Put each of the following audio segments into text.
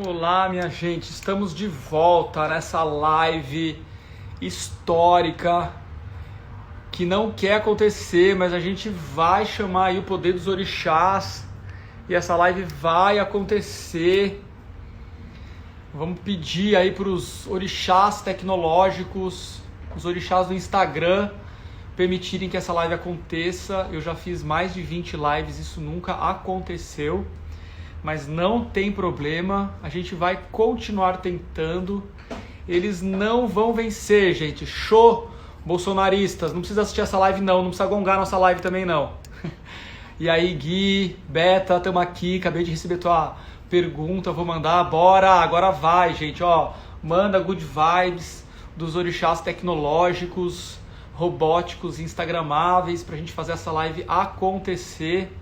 Olá, minha gente, estamos de volta nessa live histórica que não quer acontecer, mas a gente vai chamar aí o poder dos orixás e essa live vai acontecer. Vamos pedir aí para os orixás tecnológicos, os orixás do Instagram, permitirem que essa live aconteça. Eu já fiz mais de 20 lives, isso nunca aconteceu. Mas não tem problema, a gente vai continuar tentando. Eles não vão vencer, gente. Show, bolsonaristas. Não precisa assistir essa live não, não precisa gongar nossa live também não. E aí, Gui, Beta, estamos aqui. Acabei de receber tua pergunta, vou mandar. Bora, agora vai, gente. Ó, manda good vibes dos orixás tecnológicos, robóticos, instagramáveis, pra gente fazer essa live acontecer.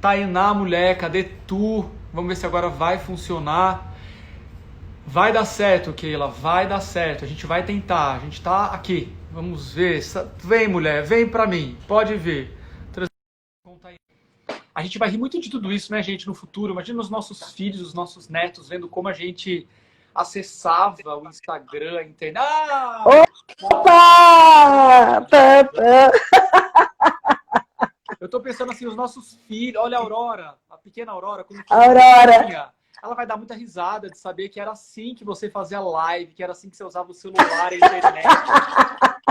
Tainá, mulher, cadê tu? Vamos ver se agora vai funcionar. Vai dar certo, Keila, vai dar certo. A gente vai tentar, a gente tá aqui. Vamos ver. Vem, mulher, vem pra mim. Pode vir. A gente vai rir muito de tudo isso, né, gente, no futuro. Imagina os nossos filhos, os nossos netos, vendo como a gente acessava o Instagram, a internet. Ah! Opa! Eu tô pensando assim, os nossos filhos, olha a Aurora, a pequena Aurora, como que Aurora. ela vai dar muita risada de saber que era assim que você fazia live, que era assim que você usava o celular, a internet.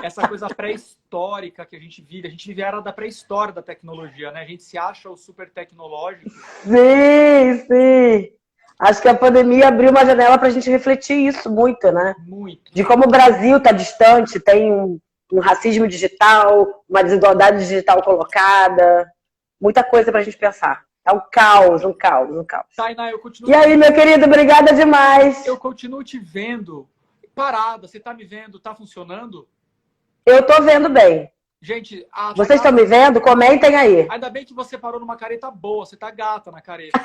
Essa coisa pré-histórica que a gente vive a era da pré-história da tecnologia, né? A gente se acha o super tecnológico. Sim, sim. Acho que a pandemia abriu uma janela para a gente refletir isso muito, né? Muito. De como o Brasil está distante, tem um racismo digital, uma desigualdade digital colocada, muita coisa para a gente pensar. É um caos, um caos, um caos. Tainá, eu continuo... E aí, meu querido, obrigada demais. Eu continuo te vendo parada. Você tá me vendo? Tá funcionando? Eu tô vendo bem. Gente, vocês estão me vendo? Comentem aí. Ainda bem que você parou numa careta boa. Você tá gata na careta.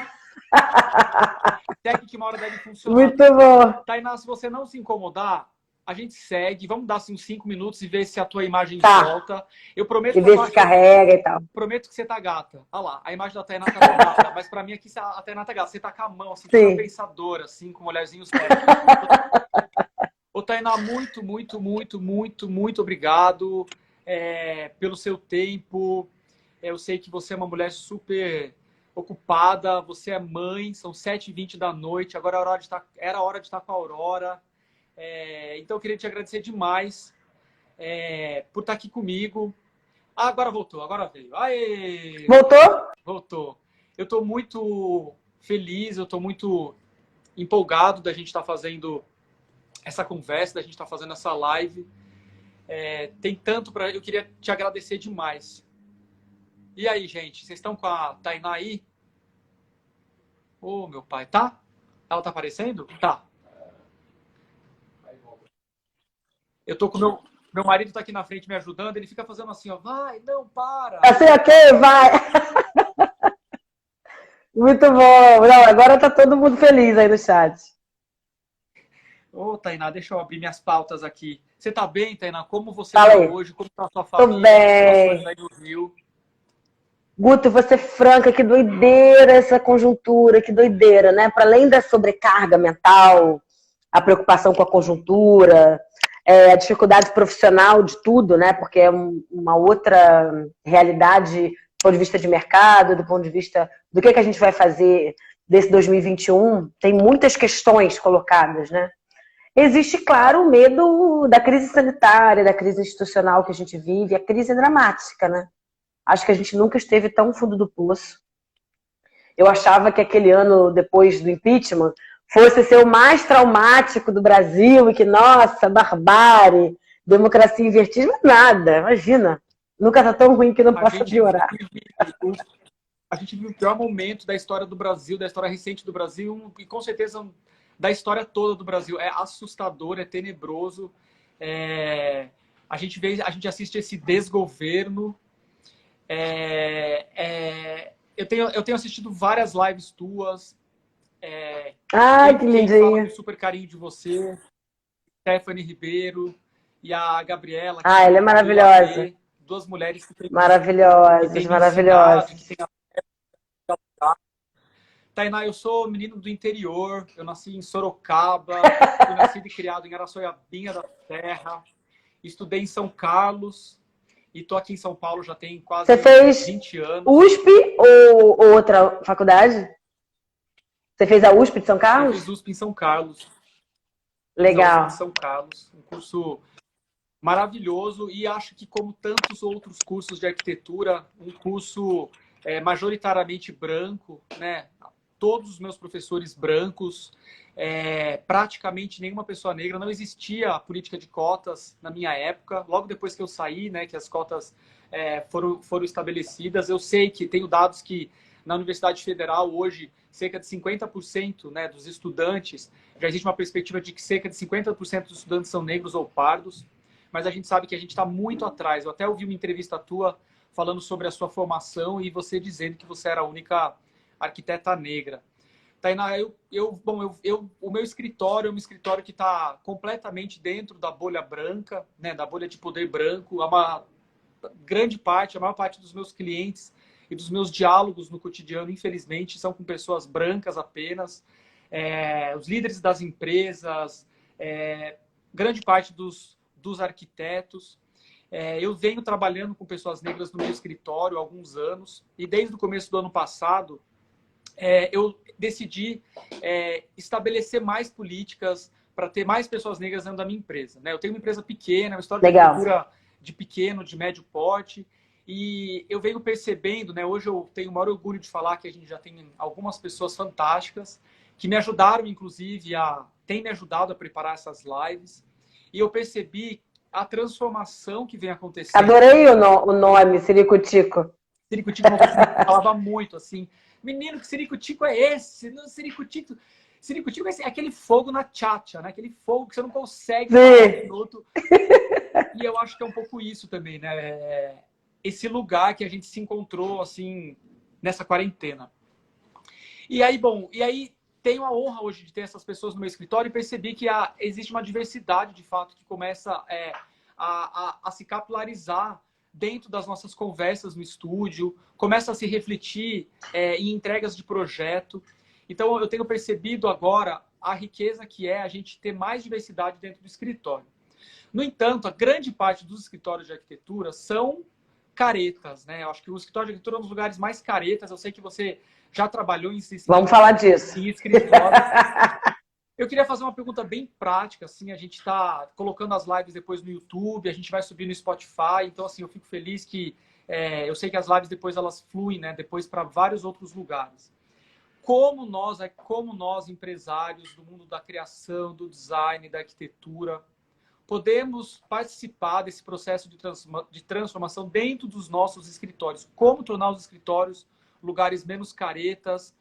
Até que uma hora deve funcionar. Muito bom. Tainá, se você não se incomodar, a gente segue. Vamos dar assim, uns 5 minutos e ver se a tua imagem volta. Eu prometo que ver se carrega e tal. Prometo que você tá gata. Olha lá, a imagem da Tainá tá gata. Mas pra mim aqui a Tainá tá gata. Você tá com a mão, assim, toda pensadora, assim, com olharzinhos sérios. Ô, Tainá, muito, muito, muito, muito, muito obrigado pelo seu tempo. Eu sei que você é uma mulher super ocupada, você é mãe, são 7h20 da noite, agora era hora de estar com a Aurora. Então eu queria te agradecer demais por estar aqui comigo. Ah, agora voltou, agora veio. Aê! Voltou? Voltou. Eu estou muito feliz, eu estou muito empolgado da gente estar fazendo essa conversa, da gente estar fazendo essa live. Tem tanto para... Eu queria te agradecer demais. E aí, gente, vocês estão com a Tainá aí? Ô, meu pai, tá? Ela tá aparecendo? Tá. Eu tô com meu marido tá aqui na frente me ajudando, ele fica fazendo assim, ó, vai, não, para. Assim, ok, vai. Muito bom. Não, agora tá todo mundo feliz aí no chat. Ô, Tainá, deixa eu abrir minhas pautas aqui. Você tá bem, Tainá? Como você tá hoje? Como tá a sua família? Tô bem. Aí no Rio? Guto, você franca, que doideira essa conjuntura, que doideira, né? Para além da sobrecarga mental, a preocupação com a conjuntura, a dificuldade profissional de tudo, né? Porque é uma outra realidade do ponto de vista de mercado, do ponto de vista do que a gente vai fazer desse 2021. Tem muitas questões colocadas, né? Existe, claro, o medo da crise sanitária, da crise institucional que a gente vive. A crise é dramática, né? Acho que a gente nunca esteve tão fundo do poço. Eu achava que aquele ano depois do impeachment fosse ser o mais traumático do Brasil e que, nossa, barbárie, democracia em vertigem, mas nada, imagina. Nunca tá tão ruim que não possa piorar. A gente viu o pior momento da história do Brasil, da história recente do Brasil e com certeza da história toda do Brasil. É assustador, é tenebroso. A gente assiste esse desgoverno. Eu tenho assistido várias lives tuas. Ai, que lindinha. Fala com super carinho de você, Stephanie Ribeiro e a Gabriela. Ela é maravilhosa. Duas mulheres que têm maravilhosas, maravilhosas. Tainá, eu sou menino do interior, eu nasci em Sorocaba, fui nascido e criado em Araçoiabinha da Serra, estudei em São Carlos e tô aqui em São Paulo já tem quase Você fez 20 anos. USP ou outra faculdade? Você fez a USP de São Eu Carlos? fiz USP em São Carlos. Legal. USP de São Carlos, um curso maravilhoso e acho que, como tantos outros cursos de arquitetura, um curso majoritariamente branco, né? Todos os meus professores brancos, praticamente nenhuma pessoa negra, não existia a política de cotas na minha época, logo depois que eu saí, né, que as cotas foram estabelecidas. Eu sei que tenho dados que na Universidade Federal hoje cerca de 50%, né, dos estudantes, já existe uma perspectiva de que cerca de 50% dos estudantes são negros ou pardos, mas a gente sabe que a gente está muito atrás. Eu até ouvi uma entrevista tua falando sobre a sua formação e você dizendo que você era a única arquiteta negra. Tainá, o meu escritório é um escritório que está completamente dentro da bolha branca, né, da bolha de poder branco. Uma grande parte, a maior parte dos meus clientes e dos meus diálogos no cotidiano, infelizmente, são com pessoas brancas apenas. Os líderes das empresas, grande parte dos arquitetos. Eu venho trabalhando com pessoas negras no meu escritório há alguns anos e desde o começo do ano passado eu decidi estabelecer mais políticas para ter mais pessoas negras dentro da minha empresa, né? Eu tenho uma empresa pequena, uma história de arquitetura de pequeno, de médio porte, e eu venho percebendo, né? Hoje eu tenho o maior orgulho de falar que a gente já tem algumas pessoas fantásticas que me ajudaram, inclusive, têm me ajudado a preparar essas lives, e eu percebi a transformação que vem acontecendo. Adorei o nome, Ciricutico. Ciricutico é uma coisa que eu falava muito, assim. Menino, que ciricutico é esse? Ciricutico é aquele fogo na tchatcha, né? Aquele fogo que você não consegue parar um minuto. E eu acho que é um pouco isso também, né? Esse lugar que a gente se encontrou, assim, nessa quarentena. E aí, tenho a honra hoje de ter essas pessoas no meu escritório e percebi que existe uma diversidade, de fato, que começa a se capilarizar dentro das nossas conversas no estúdio, começa a se refletir em entregas de projeto. Então, eu tenho percebido agora a riqueza que é a gente ter mais diversidade dentro do escritório. No entanto, a grande parte dos escritórios de arquitetura são caretas, né? Eu acho que o escritório de arquitetura é um dos lugares mais caretas. Eu sei que você já trabalhou em Vamos falar disso. Em escritório. Eu queria fazer uma pergunta bem prática, assim, a gente está colocando as lives depois no YouTube, a gente vai subir no Spotify, então, assim, eu fico feliz que eu sei que as lives depois elas fluem, né, depois para vários outros lugares. Como nós, empresários do mundo da criação, do design, da arquitetura, podemos participar desse processo de transformação dentro dos nossos escritórios? Como tornar os escritórios lugares menos caretas,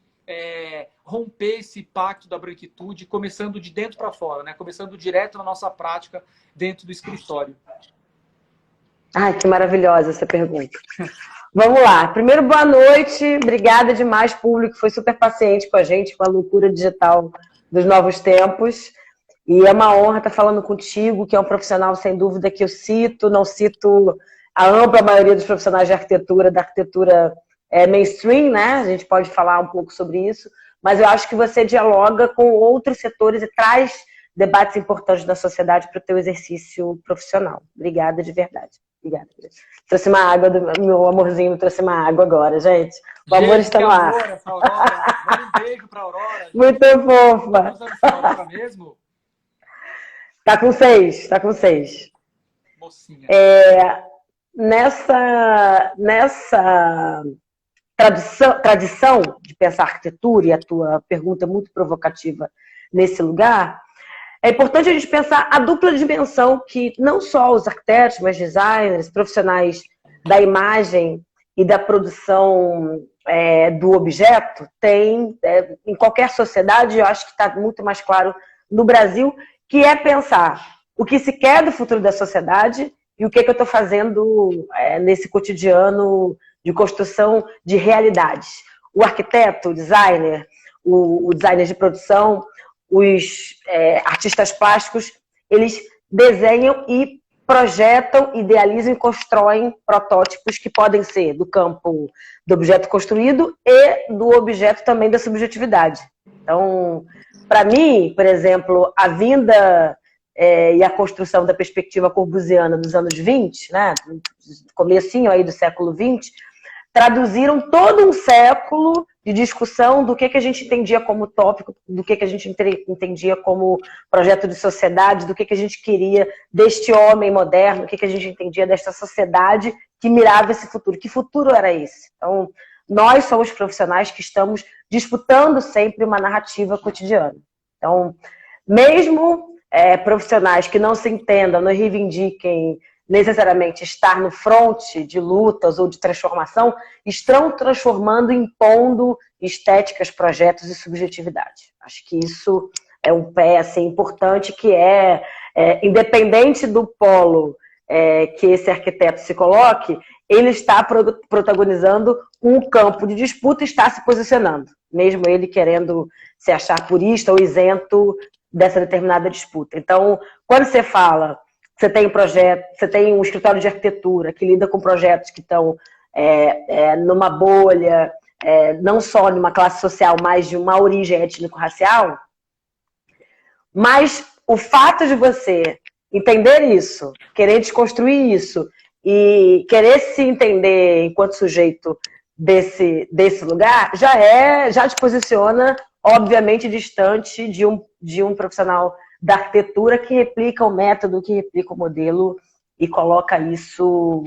romper esse pacto da branquitude, começando de dentro para fora, né? Começando direto na nossa prática dentro do escritório. Ai, que maravilhosa essa pergunta. Vamos lá. Primeiro, boa noite. Obrigada demais, público. Foi super paciente com a gente, com a loucura digital dos novos tempos. E é uma honra estar falando contigo, que é um profissional, sem dúvida, que eu não cito a ampla maioria dos profissionais de arquitetura, da arquitetura mainstream, né? A gente pode falar um pouco sobre isso, mas eu acho que você dialoga com outros setores e traz debates importantes da sociedade para o teu exercício profissional. Obrigada de verdade. Obrigada. Trouxe uma água, meu amorzinho trouxe uma água agora, gente. O amor está no ar. Amor, essa Aurora. Manda um beijo para a Aurora. Muito fofa. Quantos anos tem a Aurora mesmo? Tá com 6, tá com 6. Mocinha. Nessa tradição de pensar arquitetura, e a tua pergunta muito provocativa nesse lugar, é importante a gente pensar a dupla dimensão que não só os arquitetos, mas designers, profissionais da imagem e da produção do objeto têm em qualquer sociedade. Eu acho que está muito mais claro no Brasil, que é pensar o que se quer do futuro da sociedade e o que eu estou fazendo nesse cotidiano de construção de realidades. O arquiteto, o designer, o designer de produção, os artistas plásticos, eles desenham e projetam, idealizam e constroem protótipos que podem ser do campo do objeto construído e do objeto também da subjetividade. Então, para mim, por exemplo, a vinda e a construção da perspectiva corbusiana dos anos 20, né, comecinho aí do século 20, traduziram todo um século de discussão do que a gente entendia como tópico, do que a gente entendia como projeto de sociedade, do que a gente queria deste homem moderno, o que a gente entendia desta sociedade que mirava esse futuro. Que futuro era esse? Então, nós somos profissionais que estamos disputando sempre uma narrativa cotidiana. Então, mesmo profissionais que não se entendam, não reivindiquem necessariamente estar no fronte de lutas ou de transformação, estão transformando, impondo estéticas, projetos e subjetividade. Acho que isso é um pé assim, importante, que independente do polo que esse arquiteto se coloque, ele está protagonizando um campo de disputa e está se posicionando, mesmo ele querendo se achar purista ou isento dessa determinada disputa. Então, quando você fala, você tem projeto, você tem um escritório de arquitetura que lida com projetos que estão numa bolha, não só de uma classe social, mas de uma origem étnico-racial, mas o fato de você entender isso, querer desconstruir isso e querer se entender enquanto sujeito desse lugar, já te posiciona, obviamente, distante de um profissional da arquitetura que replica o método, que replica o modelo e coloca isso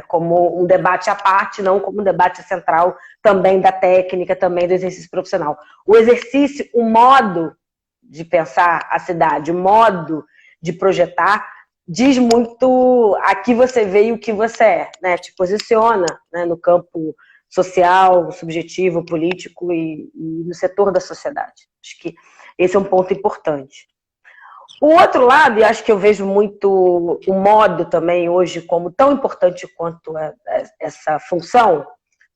como um debate à parte, não como um debate central também da técnica, também do exercício profissional. O exercício, o modo de pensar a cidade, o modo de projetar, diz muito a que você veio e o que você é, né? Te posiciona, né, no campo social, subjetivo, político e no setor da sociedade. Acho que esse é um ponto importante. O outro lado, e acho que eu vejo muito o modo também hoje como tão importante quanto essa função,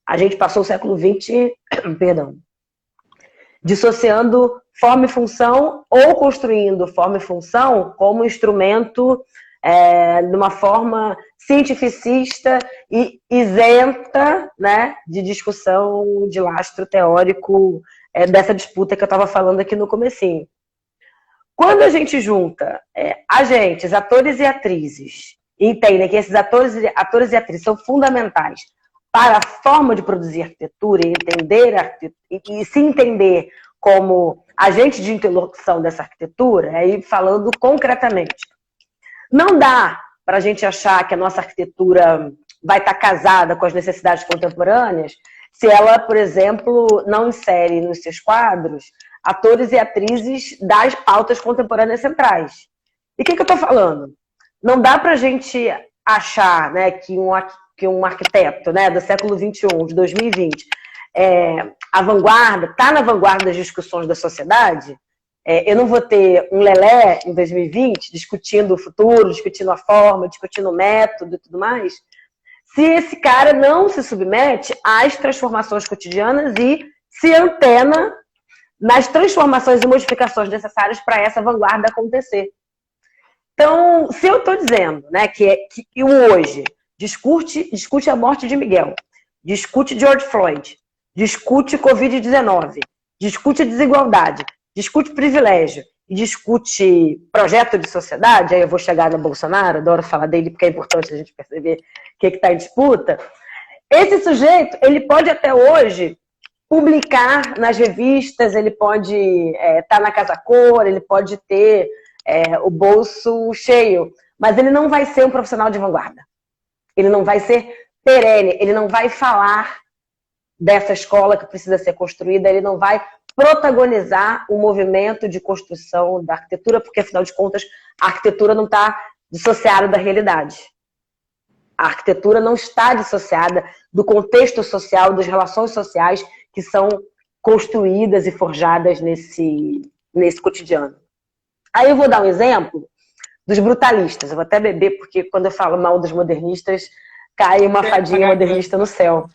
a gente passou o século XX, perdão, dissociando forma e função ou construindo forma e função como instrumento de uma forma cientificista e isenta, né, de discussão de lastro teórico dessa disputa que eu estava falando aqui no comecinho. Quando a gente junta agentes, atores e atrizes, e entende que esses atores e atrizes são fundamentais para a forma de produzir arquitetura e entender e se entender como agente de interlocução dessa arquitetura, aí falando concretamente, não dá para a gente achar que a nossa arquitetura vai estar casada com as necessidades contemporâneas se ela, por exemplo, não insere nos seus quadros atores e atrizes das pautas contemporâneas centrais. E o que eu estou falando? Não dá para a gente achar, né, que um arquiteto, né, do século XXI, de 2020, a vanguarda, está na vanguarda das discussões da sociedade. Eu não vou ter um Lelé em 2020 discutindo o futuro, discutindo a forma, discutindo o método e tudo mais, se esse cara não se submete às transformações cotidianas e se antena nas transformações e modificações necessárias para essa vanguarda acontecer. Então, se eu estou dizendo, né, que o hoje discute a morte de Miguel, discute George Floyd, discute Covid-19, discute desigualdade, discute privilégio e discute projeto de sociedade, aí eu vou chegar no Bolsonaro, adoro falar dele porque é importante a gente perceber o que está em disputa, esse sujeito, ele pode até hoje publicar nas revistas, ele pode estar na Casa Cor, ele pode ter o bolso cheio, mas ele não vai ser um profissional de vanguarda. Ele não vai ser perene, ele não vai falar dessa escola que precisa ser construída, ele não vai protagonizar o movimento de construção da arquitetura, porque, afinal de contas, a arquitetura não está dissociada da realidade. A arquitetura não está dissociada do contexto social, das relações sociais que são construídas e forjadas nesse cotidiano. Aí eu vou dar um exemplo dos brutalistas. Eu vou até beber, porque quando eu falo mal dos modernistas, cai uma fadinha modernista no céu.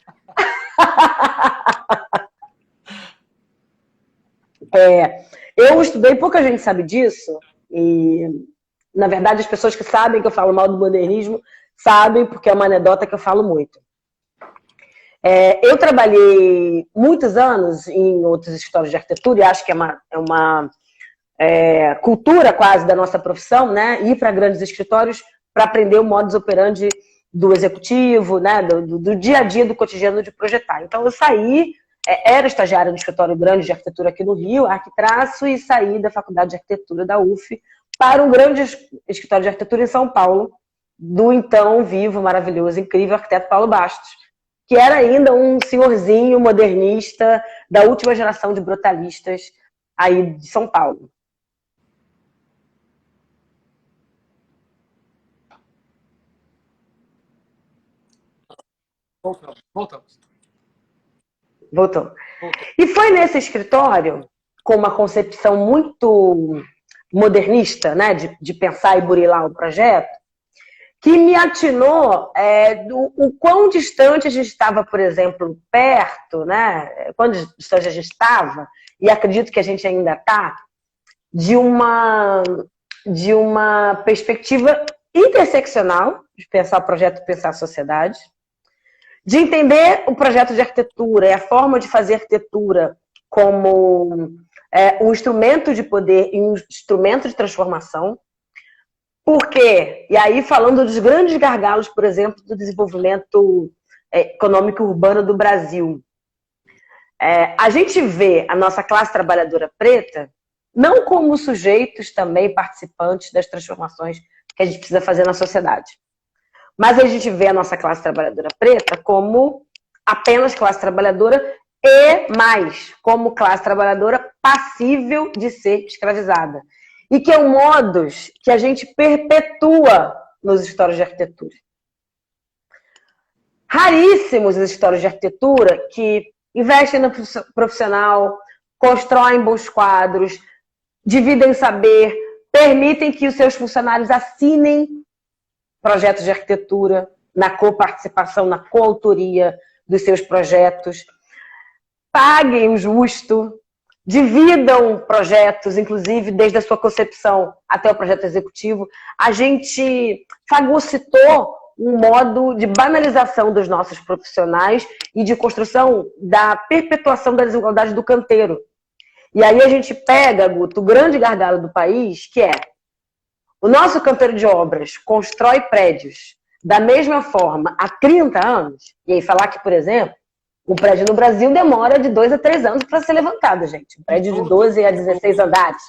Eu estudei, pouca gente sabe disso, e Na verdade, as pessoas que sabem que eu falo mal do modernismo sabem, porque é uma anedota que eu falo muito. Eu trabalhei muitos anos em outros escritórios de arquitetura e acho que é uma cultura quase da nossa profissão, né? Ir para grandes escritórios para aprender o modus operandi do executivo, né? Do dia a dia, do cotidiano de projetar. Então, eu saí, era estagiária no escritório grande de arquitetura aqui no Rio, Arquitraço, e saí da Faculdade de Arquitetura da UF para um grande escritório de arquitetura em São Paulo, do então vivo, maravilhoso, incrível arquiteto Paulo Bastos, que era ainda um senhorzinho modernista da última geração de brutalistas aí de São Paulo. Voltamos. Voltou. E foi nesse escritório, com uma concepção muito modernista, né, de pensar e burilar o projeto, que me atinou o quão distante a gente estava, por exemplo, perto, né, quão distante a gente estava, e acredito que a gente ainda está, de uma perspectiva interseccional, de pensar o projeto e pensar a sociedade, de entender o projeto de arquitetura e a forma de fazer arquitetura como um instrumento de poder e um instrumento de transformação. Por quê? E aí, falando dos grandes gargalos, por exemplo, do desenvolvimento econômico urbano do Brasil. A gente vê a nossa classe trabalhadora preta não como sujeitos também participantes das transformações que a gente precisa fazer na sociedade. Mas a gente vê a nossa classe trabalhadora preta como apenas classe trabalhadora e mais, como classe trabalhadora passível de ser escravizada. E que é um modus que a gente perpetua nos escritórios de arquitetura. Raríssimos os escritórios de arquitetura que investem no profissional, constroem bons quadros, dividem saber, permitem que os seus funcionários assinem projetos de arquitetura, na coparticipação, na coautoria dos seus projetos, paguem o justo, dividam projetos, inclusive desde a sua concepção até o projeto executivo. A gente fagocitou um modo de banalização dos nossos profissionais e de construção da perpetuação da desigualdade do canteiro. E aí a gente pega, Guto, o grande gargalo do país, que é o nosso canteiro de obras constrói prédios da mesma forma há 30 anos, e aí falar que, por exemplo, um prédio no Brasil demora de 2 a 3 anos para ser levantado, gente. Um prédio de 12 a 16 andares.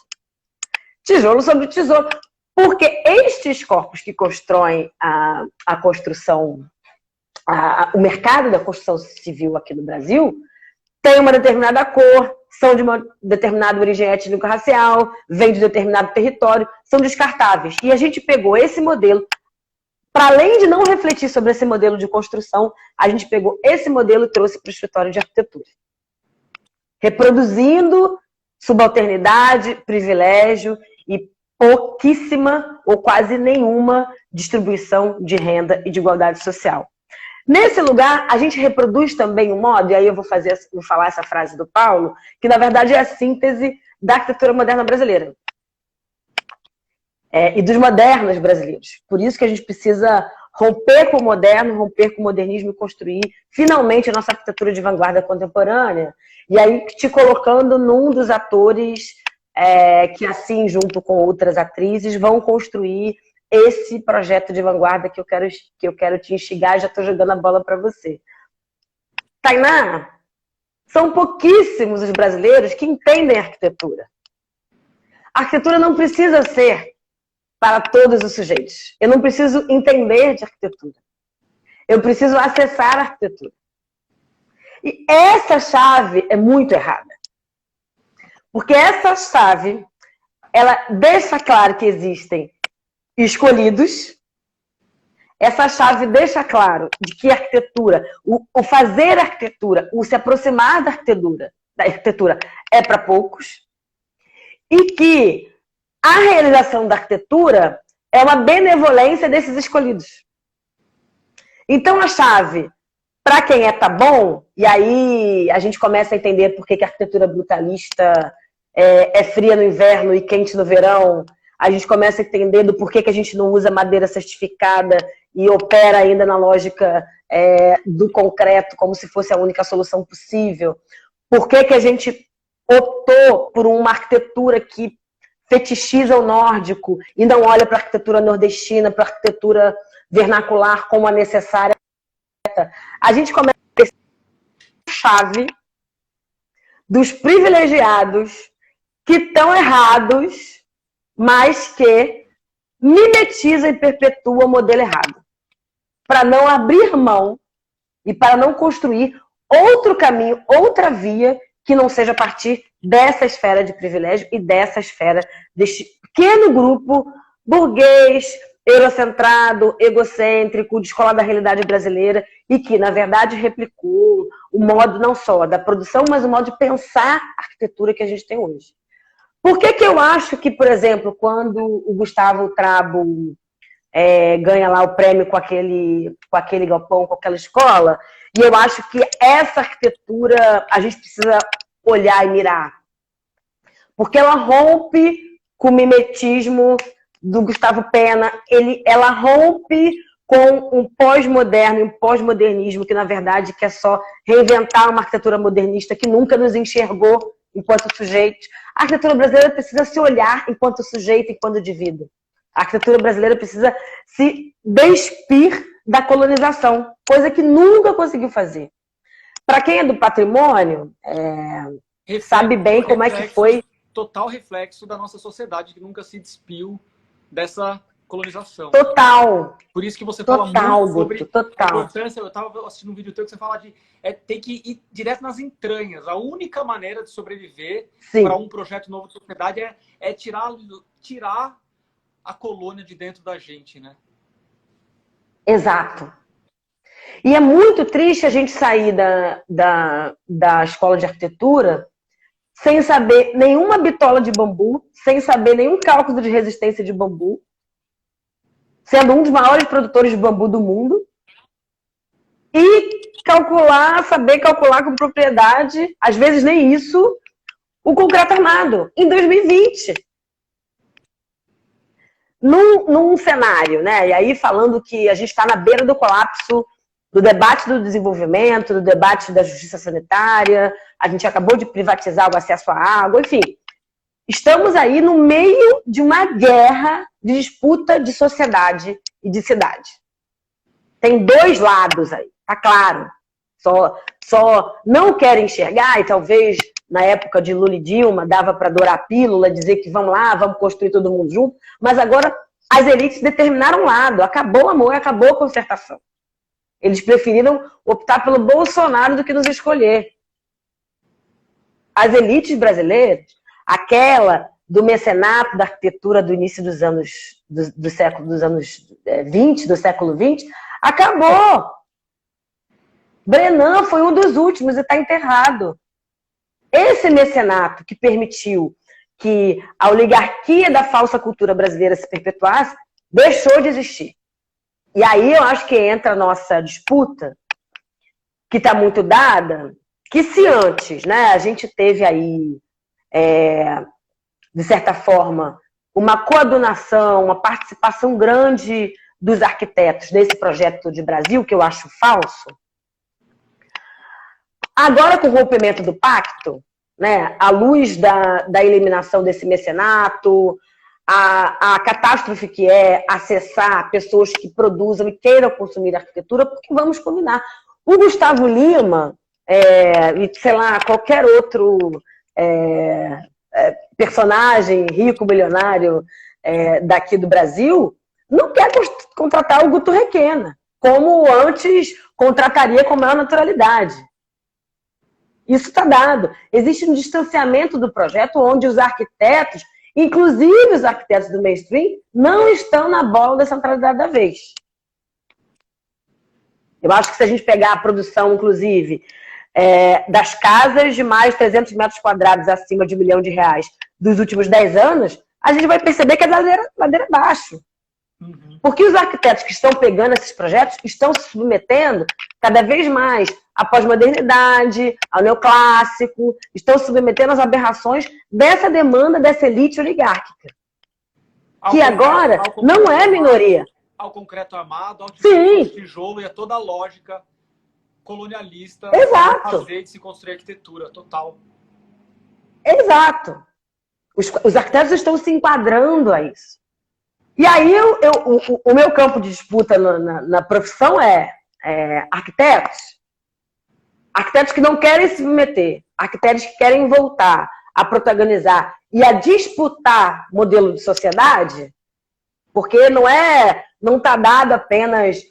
Tijolo sobre tijolo. Porque estes corpos que constroem a construção, o mercado da construção civil aqui no Brasil, tem uma determinada cor, são de uma determinada origem étnico-racial, vêm de determinado território, são descartáveis. E a gente pegou esse modelo, para além de não refletir sobre esse modelo de construção, a gente pegou esse modelo e trouxe para o escritório de arquitetura. Reproduzindo subalternidade, privilégio e pouquíssima ou quase nenhuma distribuição de renda e de igualdade social. Nesse lugar, a gente reproduz também um modo, e aí eu vou falar essa frase do Paulo, que na verdade é a síntese da arquitetura moderna brasileira. E dos modernos brasileiros. Por isso que a gente precisa romper com o moderno, romper com o modernismo e construir finalmente a nossa arquitetura de vanguarda contemporânea. E aí te colocando num dos atores que assim, junto com outras atrizes, vão construir esse projeto de vanguarda que eu quero te instigar, já estou jogando a bola para você. Tainá, são pouquíssimos os brasileiros que entendem a arquitetura. A arquitetura não precisa ser para todos os sujeitos. Eu não preciso entender de arquitetura. Eu preciso acessar a arquitetura. E essa chave é muito errada. Porque essa chave, ela deixa claro que existem escolhidos. Essa chave deixa claro de que a arquitetura, o fazer arquitetura, o se aproximar da arquitetura é para poucos. E que a realização da arquitetura é uma benevolência desses escolhidos. Então a chave, para quem tá bom, e aí a gente começa a entender por que a arquitetura brutalista é fria no inverno e quente no verão, a gente começa a entender do porquê que a gente não usa madeira certificada e opera ainda na lógica do concreto como se fosse a única solução possível. Por que que a gente optou por uma arquitetura que fetichiza o nórdico e não olha para a arquitetura nordestina, para a arquitetura vernacular como a necessária? A gente começa a ter a chave dos privilegiados que estão errados, mas que mimetizam e perpetuam o modelo errado. Para não abrir mão e para não construir outro caminho, outra via que não seja a partir dessa esfera de privilégio e dessa esfera deste pequeno grupo burguês, eurocentrado, egocêntrico, descolado da realidade brasileira e que, na verdade, replicou o modo não só da produção, mas o modo de pensar a arquitetura que a gente tem hoje. Por que que eu acho que, por exemplo, quando o Gustavo Trabo ganha lá o prêmio com aquele galpão, com aquela escola, e eu acho que essa arquitetura a gente precisa olhar e mirar. Porque ela rompe com o mimetismo do Gustavo Pena, ela rompe com um pós-moderno e um pós-modernismo que, na verdade, quer só reinventar uma arquitetura modernista que nunca nos enxergou enquanto sujeitos. A arquitetura brasileira precisa se olhar enquanto sujeito, enquanto indivíduo. A arquitetura brasileira precisa se despir da colonização, coisa que nunca conseguiu fazer. Para quem é do patrimônio, sabe bem como é que foi. Total reflexo da nossa sociedade que nunca se despiu dessa colonização. Total. Por isso que você fala muito sobre a importância. Eu estava assistindo um vídeo teu que você fala de ter que ir direto nas entranhas. A única maneira de sobreviver para um projeto novo de sociedade é tirar a colônia de dentro da gente, né? Exato. E é muito triste a gente sair da escola de arquitetura sem saber nenhuma bitola de bambu, sem saber nenhum cálculo de resistência de bambu, sendo um dos maiores produtores de bambu do mundo, e saber calcular com propriedade, às vezes nem isso, o concreto armado, em 2020. Num cenário, né? E aí falando que a gente está na beira do colapso do debate do desenvolvimento, do debate da justiça sanitária, a gente acabou de privatizar o acesso à água, enfim. Estamos aí no meio de uma guerra de disputa de sociedade e de cidade. Tem dois lados aí, tá claro. Só não querem enxergar, e talvez na época de Lula e Dilma dava para dourar a pílula, dizer que vamos lá, vamos construir todo mundo junto, mas agora as elites determinaram um lado, acabou o amor, acabou a concertação. Eles preferiram optar pelo Bolsonaro do que nos escolher. As elites brasileiras, aquela do mecenato da arquitetura do início dos anos 20, do século 20, acabou. Brenan foi um dos últimos e está enterrado. Esse mecenato que permitiu que a oligarquia da falsa cultura brasileira se perpetuasse, deixou de existir. E aí eu acho que entra a nossa disputa, que está muito dada, que se antes, né, a gente teve aí, de certa forma, uma coadunação, uma participação grande dos arquitetos nesse projeto de Brasil, que eu acho falso. Agora, com o rompimento do pacto, né, à luz da eliminação desse mecenato, a catástrofe que é acessar pessoas que produzam e queiram consumir arquitetura, porque vamos combinar. O Gustavo Lima, e sei lá, qualquer outro personagem rico, milionário daqui do Brasil, não quer contratar o Guto Requena, como antes contrataria com maior naturalidade. Isso está dado. Existe um distanciamento do projeto onde os arquitetos, inclusive os arquitetos do mainstream, não estão na bola da centralidade da vez. Eu acho que se a gente pegar a produção, inclusive, das casas de mais 300 metros quadrados acima de R$1 milhão dos últimos 10 anos, a gente vai perceber que é ladeira abaixo. Uhum. Porque os arquitetos que estão pegando esses projetos estão se submetendo cada vez mais à pós-modernidade, ao neoclássico, estão se submetendo às aberrações dessa demanda dessa elite oligárquica. que agora não é minoria. Ao concreto armado, ao tijolo e a toda a lógica colonialista de se construir arquitetura total. Exato. Os arquitetos estão se enquadrando a isso. E aí o meu campo de disputa na profissão é arquitetos. Arquitetos que não querem se submeter, arquitetos que querem voltar a protagonizar e a disputar modelo de sociedade, porque não está dado apenas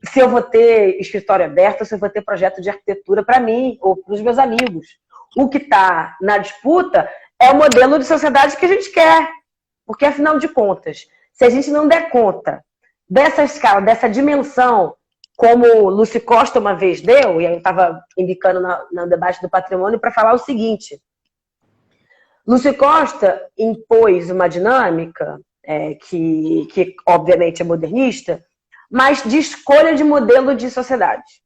se eu vou ter escritório aberto, se eu vou ter projeto de arquitetura para mim ou para os meus amigos. O que está na disputa é o modelo de sociedade que a gente quer. Porque, afinal de contas, se a gente não der conta dessa escala, dessa dimensão, como o Lúcio Costa uma vez deu, e aí eu estava indicando no debate do patrimônio para falar o seguinte: Lúcio Costa impôs uma dinâmica que obviamente é modernista, mas de escolha de modelo de sociedade.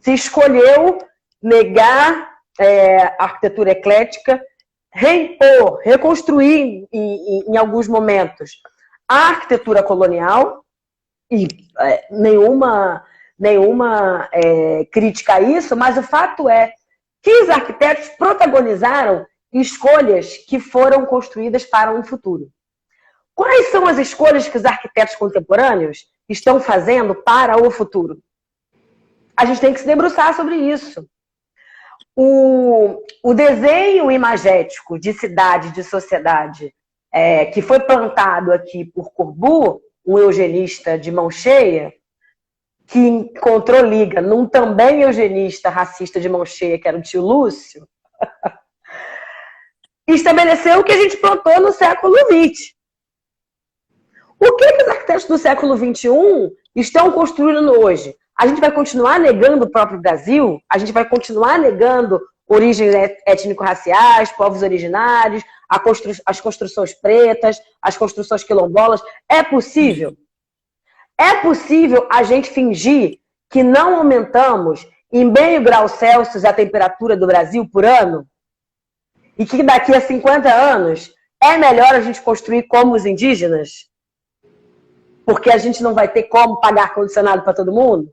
Se escolheu negar a arquitetura eclética, reimpor, reconstruir em alguns momentos a arquitetura colonial, e nenhuma crítica a isso, mas o fato é que os arquitetos protagonizaram escolhas que foram construídas para um futuro. Quais são as escolhas que os arquitetos contemporâneos estão fazendo para o futuro? A gente tem que se debruçar sobre isso. O desenho imagético de cidade, de sociedade, que foi plantado aqui por Corbu, um eugenista de mão cheia, que encontrou liga num também eugenista racista de mão cheia, que era o tio Lúcio, estabeleceu o que a gente plantou no século XX. O que os arquitetos do século XXI estão construindo hoje? A gente vai continuar negando o próprio Brasil? A gente vai continuar negando origens étnico-raciais, povos originários, as construções pretas, as construções quilombolas? É possível? É possível a gente fingir que não aumentamos em meio grau Celsius a temperatura do Brasil por ano? E que daqui a 50 anos é melhor a gente construir como os indígenas? Porque a gente não vai ter como pagar ar-condicionado para todo mundo?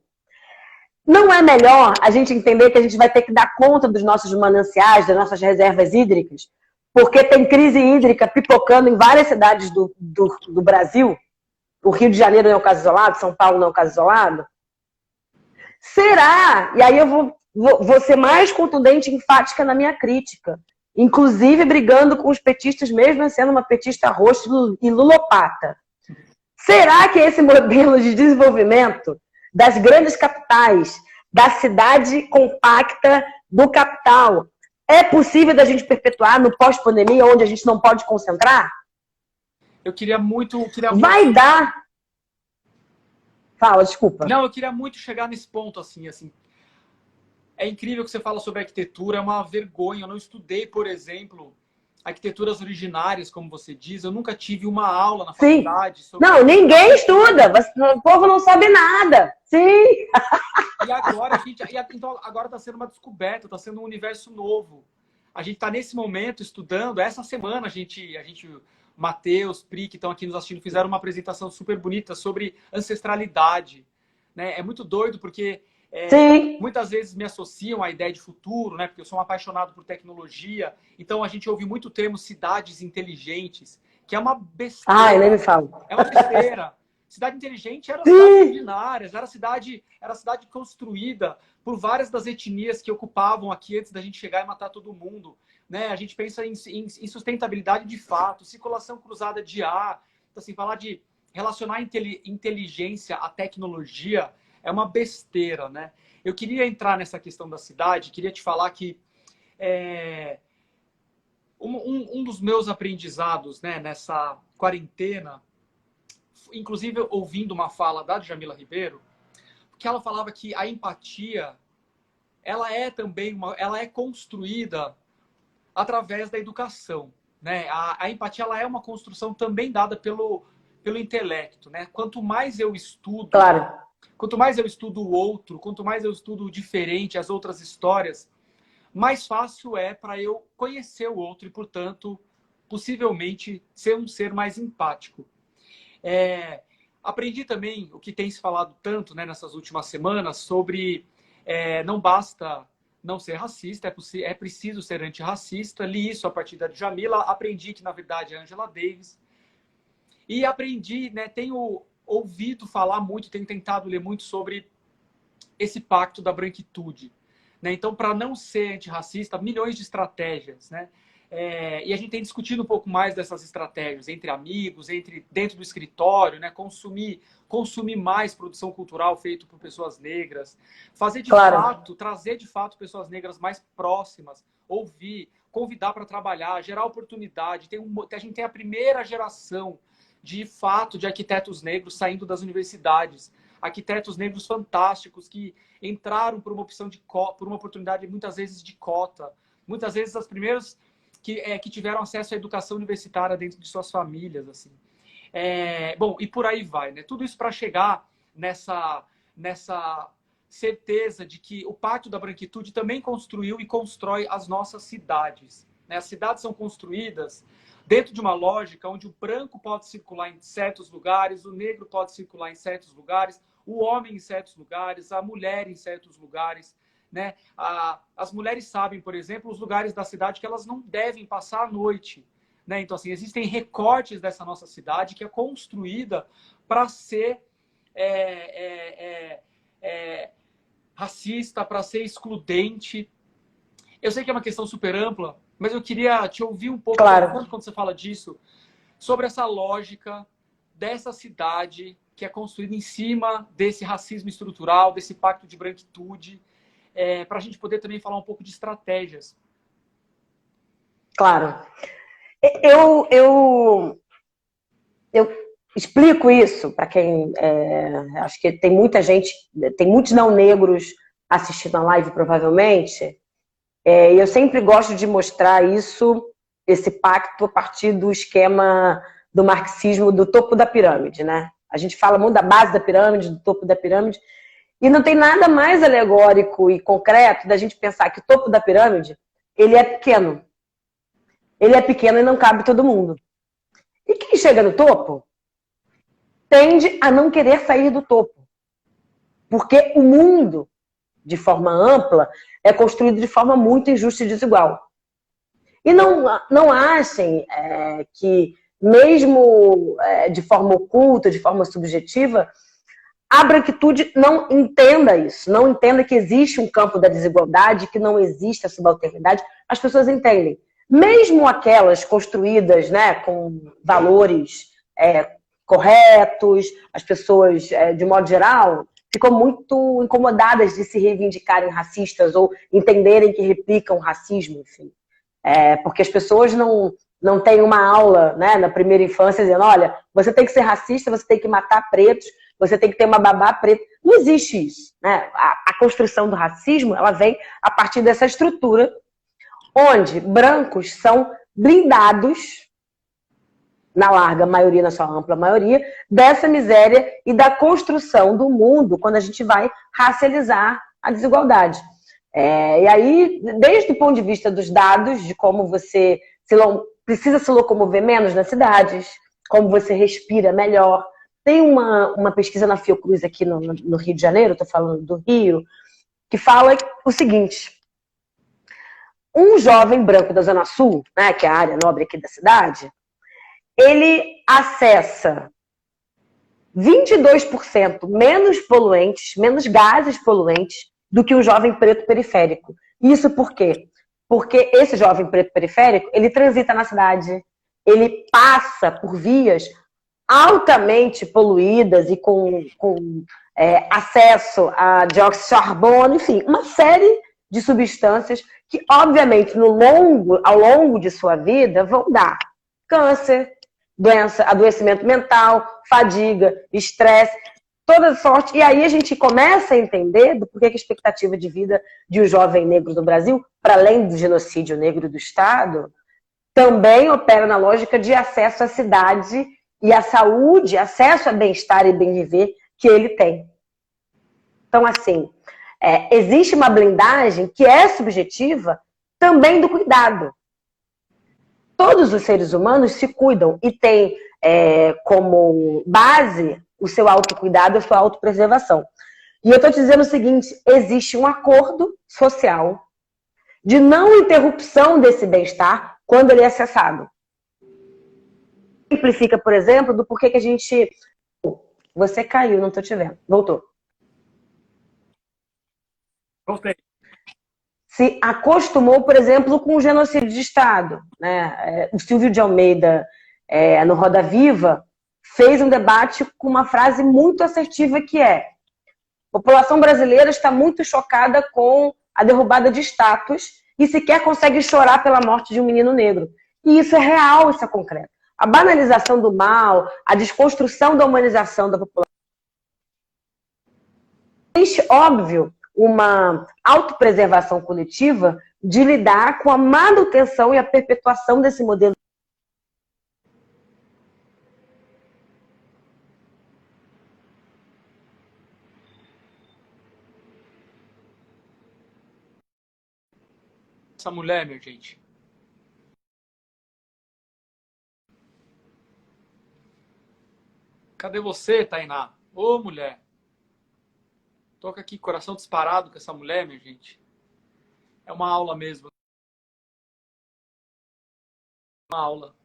Não é melhor a gente entender que a gente vai ter que dar conta dos nossos mananciais, das nossas reservas hídricas? Porque tem crise hídrica pipocando em várias cidades do Brasil. O Rio de Janeiro não é um caso isolado, São Paulo não é um caso isolado. Será? E aí eu vou ser mais contundente e enfática na minha crítica. Inclusive brigando com os petistas, mesmo sendo uma petista roxa e lulopata. Será que esse modelo de desenvolvimento das grandes capitais, da cidade compacta do capital, é possível da gente perpetuar no pós-pandemia, onde a gente não pode concentrar? Eu queria muito... Vai dar... Fala, desculpa. Não, eu queria muito chegar nesse ponto, assim. É incrível que você fala sobre arquitetura, é uma vergonha. Eu não estudei, por exemplo, arquiteturas originárias, como você diz. Eu nunca tive uma aula na faculdade. Sobre... Não, ninguém estuda. O povo não sabe nada. Sim. E agora então, agora está sendo uma descoberta, está sendo um universo novo. A gente está nesse momento estudando. Essa semana a gente Matheus, Pri, que estão aqui nos assistindo, fizeram uma apresentação super bonita sobre ancestralidade. Né? É muito doido porque muitas vezes me associam à ideia de futuro, né? Porque eu sou um apaixonado por tecnologia. Então a gente ouve muito o termo cidades inteligentes, que é uma besteira. Ai, nem me fala. É uma besteira. Cidade inteligente era cidades ordinárias, era cidade construída por várias das etnias que ocupavam aqui antes da gente chegar e matar todo mundo. Né? A gente pensa em sustentabilidade de fato, circulação cruzada de ar, assim, falar de relacionar inteligência à tecnologia é uma besteira, né? Eu queria entrar nessa questão da cidade, queria te falar que um dos meus aprendizados, né, nessa quarentena, inclusive ouvindo uma fala da Djamila Ribeiro, que ela falava que a empatia, ela é também ela é construída através da educação, né? A empatia, ela é uma construção também dada pelo intelecto, né? Quanto mais eu estudo, quanto mais eu estudo o outro, quanto mais eu estudo o diferente, as outras histórias, mais fácil é para eu conhecer o outro e, portanto, possivelmente ser um ser mais empático. Aprendi também o que tem se falado tanto, né, nessas últimas semanas sobre não basta não ser racista, é preciso ser antirracista. Li isso a partir da Djamila, aprendi que, na verdade, é Angela Davis. E aprendi, né, tenho ouvido falar muito, tenho tentado ler muito sobre esse pacto da branquitude. Né? Então, para não ser antirracista, milhões de estratégias, né? E a gente tem discutido um pouco mais dessas estratégias entre amigos, dentro do escritório, né? Consumir mais produção cultural feita por pessoas negras, fazer de fato, trazer de fato pessoas negras mais próximas, ouvir, convidar para trabalhar, gerar oportunidade. A gente tem a primeira geração de fato de arquitetos negros saindo das universidades, arquitetos negros fantásticos que entraram por uma opção por uma oportunidade muitas vezes de cota, muitas vezes as primeiras que tiveram acesso à educação universitária dentro de suas famílias, assim. Bom, e por aí vai, né? Tudo isso para chegar nessa certeza de que o Pacto da Branquitude também construiu e constrói as nossas cidades, né? As cidades são construídas dentro de uma lógica onde o branco pode circular em certos lugares, o negro pode circular em certos lugares, o homem em certos lugares, a mulher em certos lugares. Né? As mulheres sabem, por exemplo, os lugares da cidade que elas não devem passar a noite. Né? Então, assim, existem recortes dessa nossa cidade que é construída para ser racista, para ser excludente. Eu sei que é uma questão super ampla, mas eu queria te ouvir um pouco, quando você fala disso, sobre essa lógica dessa cidade que é construída em cima desse racismo estrutural, desse pacto de branquitude, para a gente poder também falar um pouco de estratégias. Claro. Eu explico isso para quem... acho que tem muita gente, tem muitos não negros assistindo a live, provavelmente. E eu sempre gosto de mostrar esse pacto, a partir do esquema do marxismo do topo da pirâmide, né? A gente fala muito da base da pirâmide, do topo da pirâmide, e não tem nada mais alegórico e concreto da gente pensar que o topo da pirâmide, ele é pequeno. Ele é pequeno e não cabe todo mundo. E quem chega no topo tende a não querer sair do topo. Porque o mundo, de forma ampla, é construído de forma muito injusta e desigual. E não achem que, mesmo de forma oculta, de forma subjetiva, a branquitude não entenda isso, não entenda que existe um campo da desigualdade, que não existe a subalternidade. As pessoas entendem. Mesmo aquelas construídas, né, com valores corretos, as pessoas, de modo geral, ficam muito incomodadas de se reivindicarem racistas ou entenderem que replicam racismo, enfim. Porque as pessoas não têm uma aula, né, na primeira infância dizendo, olha, você tem que ser racista, você tem que matar pretos, você tem que ter uma babá preta. Não existe isso. Né? A construção do racismo, ela vem a partir dessa estrutura onde brancos são blindados, na larga maioria, na sua ampla maioria, dessa miséria e da construção do mundo quando a gente vai racializar a desigualdade. E aí, desde o ponto de vista dos dados, de como você precisa se locomover menos nas cidades, como você respira melhor. Tem uma pesquisa na Fiocruz aqui no Rio de Janeiro, estou falando do Rio, que fala o seguinte: um jovem branco da Zona Sul, né, que é a área nobre aqui da cidade, ele acessa 22% menos poluentes, menos gases poluentes do que o jovem preto periférico. Isso por quê? Porque esse jovem preto periférico, ele transita na cidade, ele passa por vias altamente poluídas e com acesso a dióxido de carbono, enfim, uma série de substâncias que, obviamente, ao longo de sua vida, vão dar câncer, adoecimento mental, fadiga, estresse, toda sorte. E aí a gente começa a entender do porquê que a expectativa de vida de um jovem negro no Brasil, para além do genocídio negro do Estado, também opera na lógica de acesso à cidade e à saúde, acesso a bem-estar e bem-viver que ele tem. Então, assim, existe uma blindagem que é subjetiva também do cuidado. todos os seres humanos se cuidam e têm como base o seu autocuidado, a sua autopreservação. E eu estou te dizendo o seguinte, existe um acordo social de não interrupção desse bem-estar quando ele é cessado. Simplifica, por exemplo, do porquê que a gente... Você caiu, não estou te vendo. Voltou. Voltei. Se acostumou, por exemplo, com o genocídio de Estado, né? O Silvio de Almeida, no Roda Viva, fez um debate com uma frase muito assertiva que é: a população brasileira está muito chocada com a derrubada de estátuas e sequer consegue chorar pela morte de um menino negro. E isso é real, isso é concreto. A banalização do mal, a desconstrução da humanização da população. Existe, óbvio, uma autopreservação coletiva de lidar com a manutenção e a perpetuação desse modelo. Essa mulher, minha gente. Cadê você, Tainá? Ô, mulher. Toca aqui, coração disparado com essa mulher, minha gente. É uma aula mesmo. Uma aula.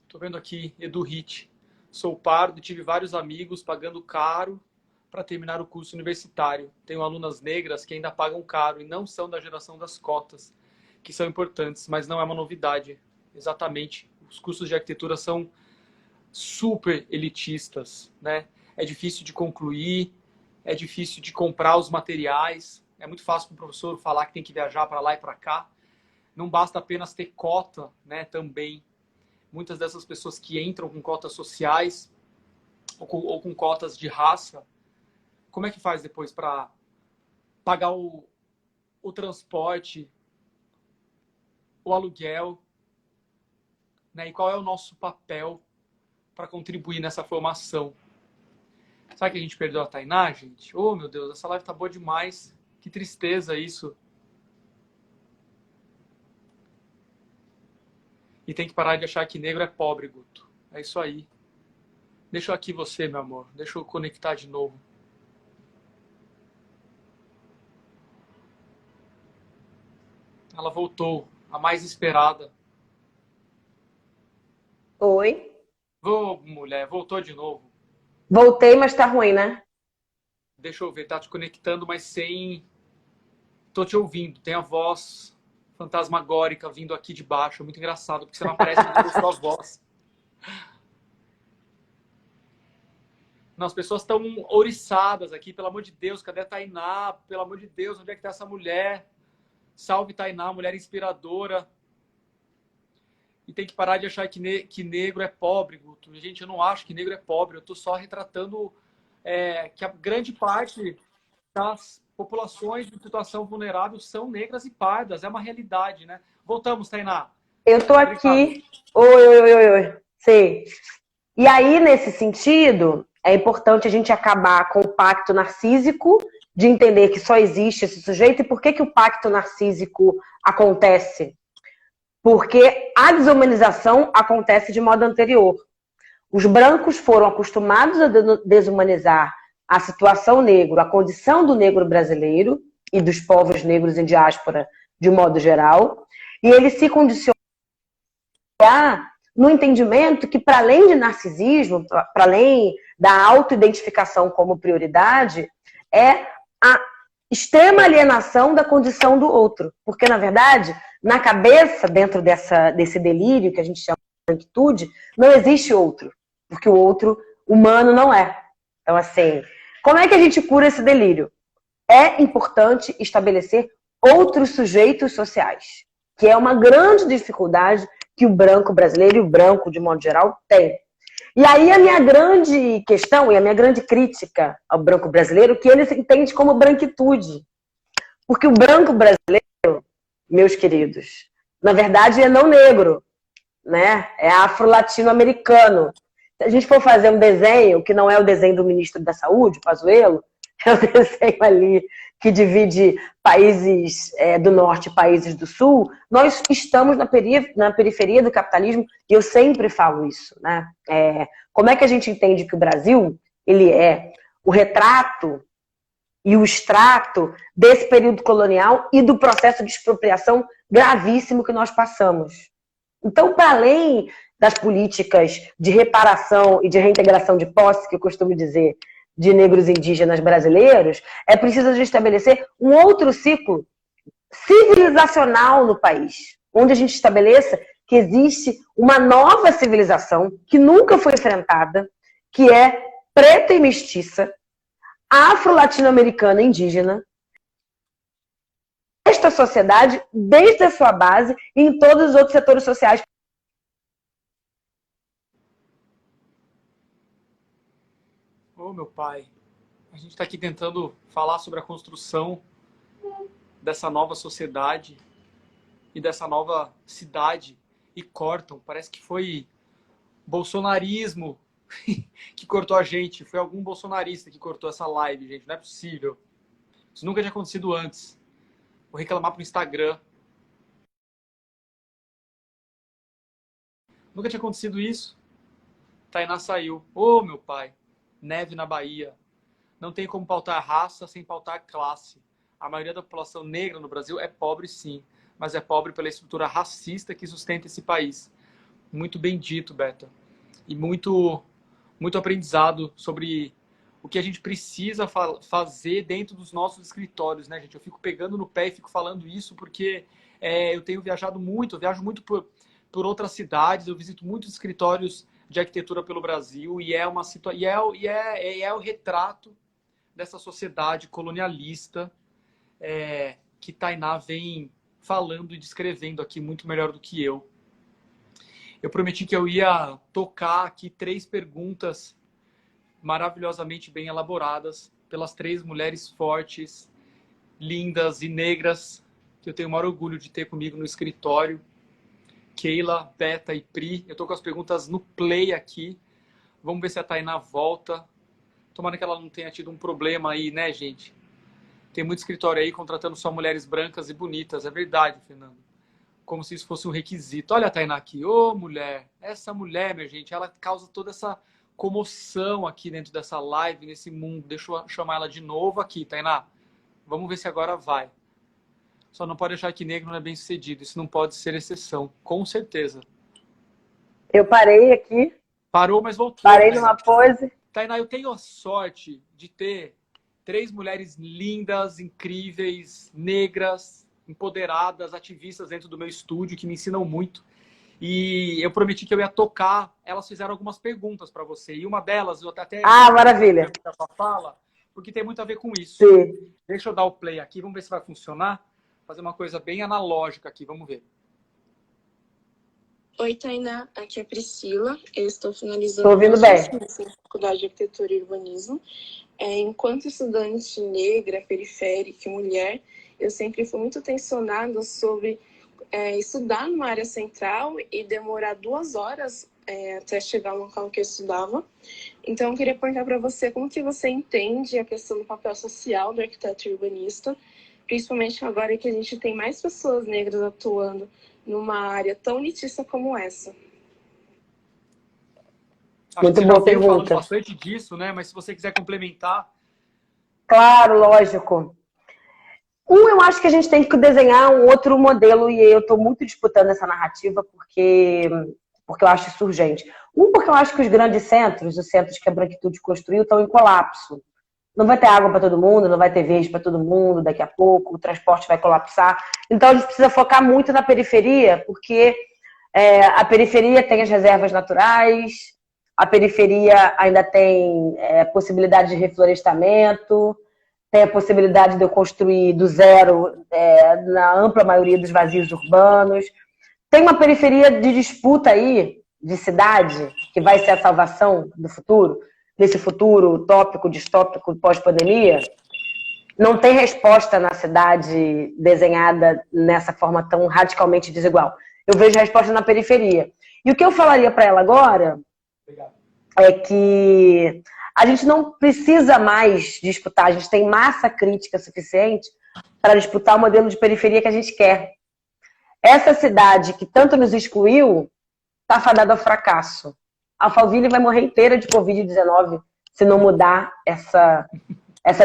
Tô vendo aqui, Edu Hit. Sou pardo e tive vários amigos pagando caro para terminar o curso universitário. Tenho alunas negras que ainda pagam caro e não são da geração das cotas, que são importantes, mas não é uma novidade. Exatamente. Os cursos de arquitetura são super elitistas, né? É difícil de concluir, é difícil de comprar os materiais, é muito fácil para o professor falar que tem que viajar para lá e para cá. Não basta apenas ter cota, né? Também. Muitas dessas pessoas que entram com cotas sociais ou com cotas de raça, como é que faz depois para pagar o transporte, o aluguel, né? E qual é o nosso papel para contribuir nessa formação? Sabe que a gente perdeu a Tainá, gente? Oh, meu Deus, essa live tá boa demais. Que tristeza isso. E tem que parar de achar que negro é pobre, Guto. É isso aí. Deixa eu aqui você, meu amor. Deixa eu conectar de novo. Ela voltou, a mais esperada. Oi. Mulher, voltou de novo. Voltei, mas tá ruim, né? Deixa eu ver, tá te conectando, mas sem... Tô te ouvindo, tem a voz fantasmagórica vindo aqui de baixo. É muito engraçado, porque você não aparece com sua voz. Não, as pessoas estão ouriçadas aqui, pelo amor de Deus. Cadê a Tainá? Pelo amor de Deus, onde é que tá essa mulher? Salve, Tainá, mulher inspiradora. E tem que parar de achar que negro é pobre, Guto. Gente, eu não acho que negro é pobre. Eu tô só retratando que a grande parte das populações de situação vulnerável são negras e pardas. É uma realidade, né? Voltamos, Tainá. Eu tô aqui. Oi. Sim. E aí, nesse sentido, é importante a gente acabar com o pacto narcísico, de entender que só existe esse sujeito. E por que o pacto narcísico acontece? Porque a desumanização acontece de modo anterior. Os brancos foram acostumados a desumanizar a situação negra, a condição do negro brasileiro e dos povos negros em diáspora de modo geral, e eles se condicionam no entendimento que, para além de narcisismo, para além da autoidentificação como prioridade, é a extrema alienação da condição do outro. Porque, na verdade, na cabeça, dentro desse delírio que a gente chama de branquitude, não existe outro. Porque o outro humano não é. Então, assim, como é que a gente cura esse delírio? É importante estabelecer outros sujeitos sociais, que é uma grande dificuldade que o branco brasileiro e o branco, de modo geral, tem. E aí a minha grande questão e a minha grande crítica ao branco brasileiro, que ele se entende como branquitude. Porque o branco brasileiro, meus queridos, na verdade é não negro, né? É afro-latino-americano. Se a gente for fazer um desenho, que não é o desenho do ministro da Saúde, Pazuello, é o desenho ali que divide países do norte e países do sul, nós estamos na periferia do capitalismo, e eu sempre falo isso, né? Como é que a gente entende que o Brasil, ele é o retrato e o extrato desse período colonial e do processo de expropriação gravíssimo que nós passamos. Então, para além das políticas de reparação e de reintegração de posse, que eu costumo dizer, de negros indígenas brasileiros, é preciso estabelecer um outro ciclo civilizacional no país, onde a gente estabeleça que existe uma nova civilização que nunca foi enfrentada, que é preta e mestiça, afro-latino-americana indígena, esta sociedade, desde a sua base e em todos os outros setores sociais. Ô, meu pai, a gente está aqui tentando falar sobre a construção dessa nova sociedade e dessa nova cidade e cortam. Parece que foi bolsonarismo que cortou a gente. Foi algum bolsonarista que cortou essa live, gente. Não é possível. Isso nunca tinha acontecido antes. Vou reclamar pro Instagram. Nunca tinha acontecido isso. Tainá saiu. Ô, meu pai. Neve na Bahia. Não tem como pautar raça sem pautar classe. A maioria da população negra no Brasil é pobre, sim. Mas é pobre pela estrutura racista que sustenta esse país. Muito bem dito, Beta. E muito aprendizado sobre o que a gente precisa fazer dentro dos nossos escritórios, né, gente? Eu fico pegando no pé e fico falando isso porque eu tenho viajado muito, eu viajo muito por outras cidades, eu visito muitos escritórios de arquitetura pelo Brasil e é uma situação, é o retrato dessa sociedade colonialista que Tainá vem falando e descrevendo aqui muito melhor do que eu. Eu prometi que eu ia tocar aqui 3 perguntas maravilhosamente bem elaboradas pelas 3 mulheres fortes, lindas e negras que eu tenho o maior orgulho de ter comigo no escritório. Keila, Beta e Pri. Eu tô com as perguntas no play aqui. Vamos ver se a Tainá volta. Tomara que ela não tenha tido um problema aí, né, gente? Tem muito escritório aí contratando só mulheres brancas e bonitas. É verdade, Fernando. Como se isso fosse um requisito. Olha a Tainá aqui. Ô, mulher. Essa mulher, minha gente, ela causa toda essa comoção aqui dentro dessa live, nesse mundo. Deixa eu chamar ela de novo aqui, Tainá. Vamos ver se agora vai. Só não pode achar que negro não é bem sucedido. Isso não pode ser exceção. Com certeza. Eu parei aqui. Parou, mas voltou. Parei numa pose. Tainá, eu tenho a sorte de ter 3 mulheres lindas, incríveis, negras, empoderadas, ativistas dentro do meu estúdio, que me ensinam muito. E eu prometi que eu ia tocar. Elas fizeram algumas perguntas para você. E uma delas, eu até... maravilha. Fala, porque tem muito a ver com isso. Sim. Deixa eu dar o play aqui. Vamos ver se vai funcionar. Fazer uma coisa bem analógica aqui. Vamos ver. Oi, Tainá. Aqui é a Priscila. Eu estou finalizando a Faculdade de Arquitetura e Urbanismo. Enquanto estudante negra, periférica e mulher, eu sempre fui muito tensionada sobre estudar numa área central e demorar 2 horas até chegar no local que eu estudava. Então, eu queria perguntar para você como que você entende a questão do papel social do arquiteto e urbanista, principalmente agora que a gente tem mais pessoas negras atuando numa área tão elitista como essa. Muito boa pergunta. Falando bastante disso, né? Mas se você quiser complementar... Claro, lógico. Eu acho que a gente tem que desenhar um outro modelo e eu estou muito disputando essa narrativa porque eu acho isso urgente. Porque eu acho que os grandes centros, os centros que a branquitude construiu, estão em colapso. Não vai ter água para todo mundo, não vai ter verde para todo mundo daqui a pouco, o transporte vai colapsar. Então a gente precisa focar muito na periferia, porque a periferia tem as reservas naturais, a periferia ainda tem possibilidade de reflorestamento, tem a possibilidade de eu construir do zero na ampla maioria dos vazios urbanos. Tem uma periferia de disputa aí, de cidade, que vai ser a salvação do futuro, nesse futuro utópico, distópico, pós-pandemia. Não tem resposta na cidade desenhada nessa forma tão radicalmente desigual. Eu vejo resposta na periferia. E o que eu falaria para ela agora é que A gente não precisa mais disputar, a gente tem massa crítica suficiente para disputar o modelo de periferia que a gente quer. Essa cidade que tanto nos excluiu está fadada ao fracasso. A Alphaville vai morrer inteira de Covid-19 se não mudar essa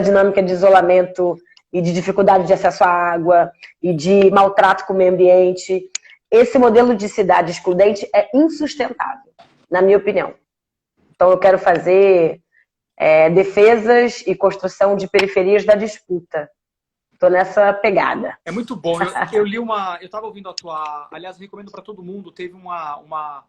dinâmica de isolamento e de dificuldade de acesso à água e de maltrato com o meio ambiente. Esse modelo de cidade excludente é insustentável, na minha opinião. Então eu quero fazer defesas e construção de periferias da disputa. Estou nessa pegada. É muito bom. Eu li eu estava ouvindo a tua... Aliás, recomendo para todo mundo. Teve uma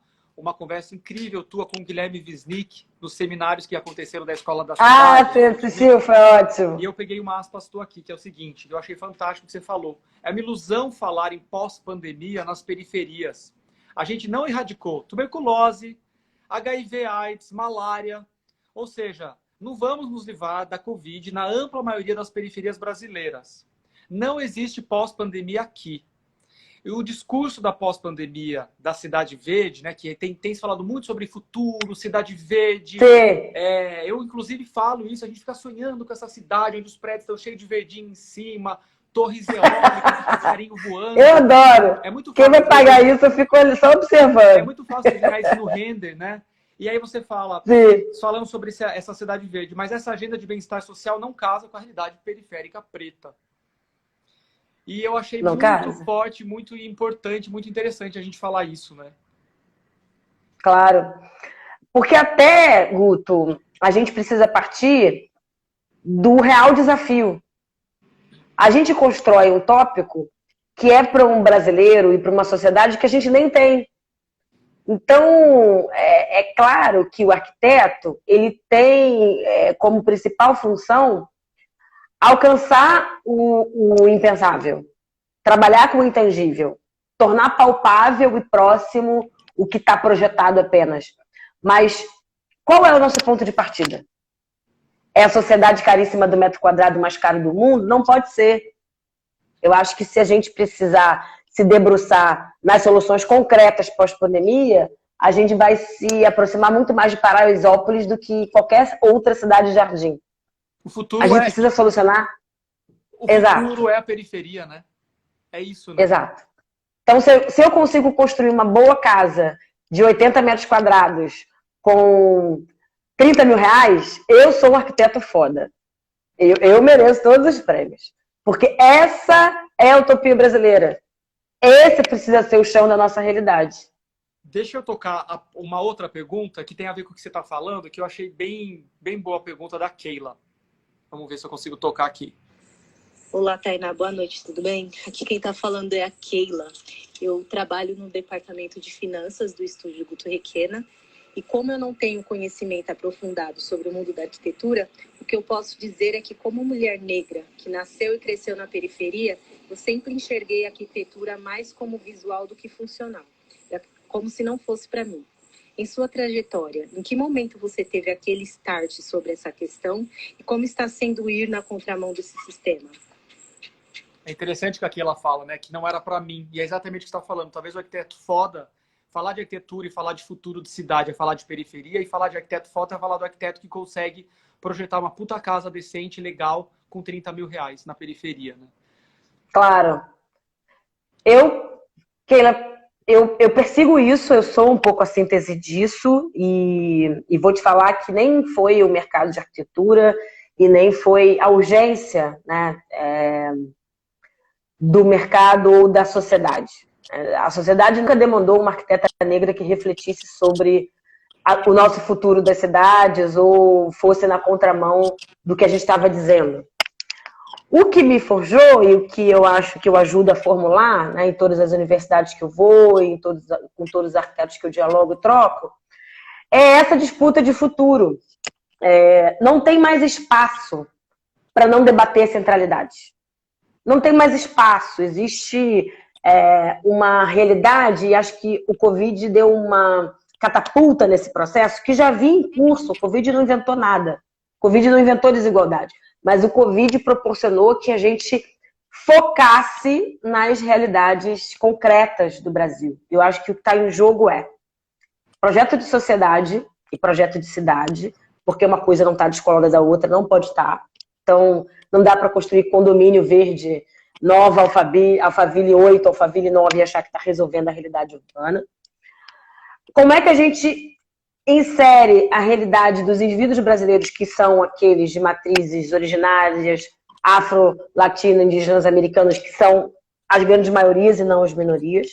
conversa incrível tua com o Guilherme Wisnik nos seminários que aconteceram da Escola da Cidade. Você assistiu? Foi ótimo. E eu peguei uma aspas tua aqui, que é o seguinte, que eu achei fantástico o que você falou. É uma ilusão falar em pós-pandemia nas periferias. A gente não erradicou tuberculose, HIV, AIDS, malária. Ou seja, não vamos nos livrar da Covid na ampla maioria das periferias brasileiras. Não existe pós-pandemia aqui. E o discurso da pós-pandemia da Cidade Verde, né, que tem se falado muito sobre futuro, Cidade Verde. Eu, inclusive, falo isso, a gente fica sonhando com essa cidade onde os prédios estão cheios de verdinho em cima, torres eólicas, passarinho voando. Eu adoro. É muito fácil. Quem vai pagar isso, eu fico só observando. É muito fácil virar isso no render, né? E aí você fala, falando sobre essa Cidade Verde, mas essa agenda de bem-estar social não casa com a realidade periférica preta. E eu achei muito forte, muito importante, muito interessante a gente falar isso, né? Claro. Porque até, Guto, a gente precisa partir do real desafio. A gente constrói um tópico que é para um brasileiro e para uma sociedade que a gente nem tem. Então, é claro que o arquiteto ele tem como principal função alcançar o impensável, trabalhar com o intangível, tornar palpável e próximo o que está projetado apenas. Mas qual é o nosso ponto de partida? É a sociedade caríssima do metro quadrado mais caro do mundo? Não pode ser. Eu acho que se a gente precisar se debruçar nas soluções concretas pós-pandemia, a gente vai se aproximar muito mais de Paraisópolis do que qualquer outra cidade-jardim. O futuro a gente precisa solucionar. O futuro é a periferia, né? É isso, né? Exato. Então, se eu consigo construir uma boa casa de 80 metros quadrados com 30 mil reais, eu sou um arquiteto foda. Eu mereço todos os prêmios. Porque essa é a utopia brasileira. Esse precisa ser o chão da nossa realidade. Deixa eu tocar uma outra pergunta que tem a ver com o que você está falando, que eu achei bem boa a pergunta da Keila. Vamos ver se eu consigo tocar aqui. Olá, Tainá. Boa noite, tudo bem? Aqui quem está falando é a Keila. Eu trabalho no departamento de finanças do estúdio Guto Requena. E como eu não tenho conhecimento aprofundado sobre o mundo da arquitetura, o que eu posso dizer é que como mulher negra que nasceu e cresceu na periferia, eu sempre enxerguei a arquitetura mais como visual do que funcional. Como se não fosse para mim. Em sua trajetória, em que momento você teve aquele start sobre essa questão e como está sendo ir na contramão desse sistema? É interessante que aqui ela fala, né? Que não era para mim. E é exatamente o que você está falando. Talvez o arquiteto foda, falar de arquitetura e falar de futuro de cidade é falar de periferia, e falar de arquiteto foda é falar do arquiteto que consegue projetar uma puta casa decente, legal, com 30 mil reais na periferia, né? Claro. Keila, eu persigo isso, eu sou um pouco a síntese disso e vou te falar que nem foi o mercado de arquitetura e nem foi a urgência, né, do mercado ou da sociedade. A sociedade nunca demandou uma arquiteta negra que refletisse sobre o nosso futuro das cidades ou fosse na contramão do que a gente estava dizendo. O que me forjou e o que eu acho que eu ajudo a formular, né, em todas as universidades que eu vou, com todos os arquitetos que eu dialogo e troco, é essa disputa de futuro. Não tem mais espaço para não debater centralidade. Não tem mais espaço. Existe uma realidade, e acho que o Covid deu uma catapulta nesse processo, que já vinha em curso. O Covid não inventou nada. O Covid não inventou desigualdade. Mas o Covid proporcionou que a gente focasse nas realidades concretas do Brasil. Eu acho que o que está em jogo é projeto de sociedade e projeto de cidade, porque uma coisa não está descolada da outra, não pode estar. Então, não dá para construir condomínio verde, nova Alphaville 8, Alphaville 9 e achar que está resolvendo a realidade urbana. Como é que a gente insere a realidade dos indivíduos brasileiros que são aqueles de matrizes originárias, afro-latino, indígenas, americanos, que são as grandes maiorias e não as minorias?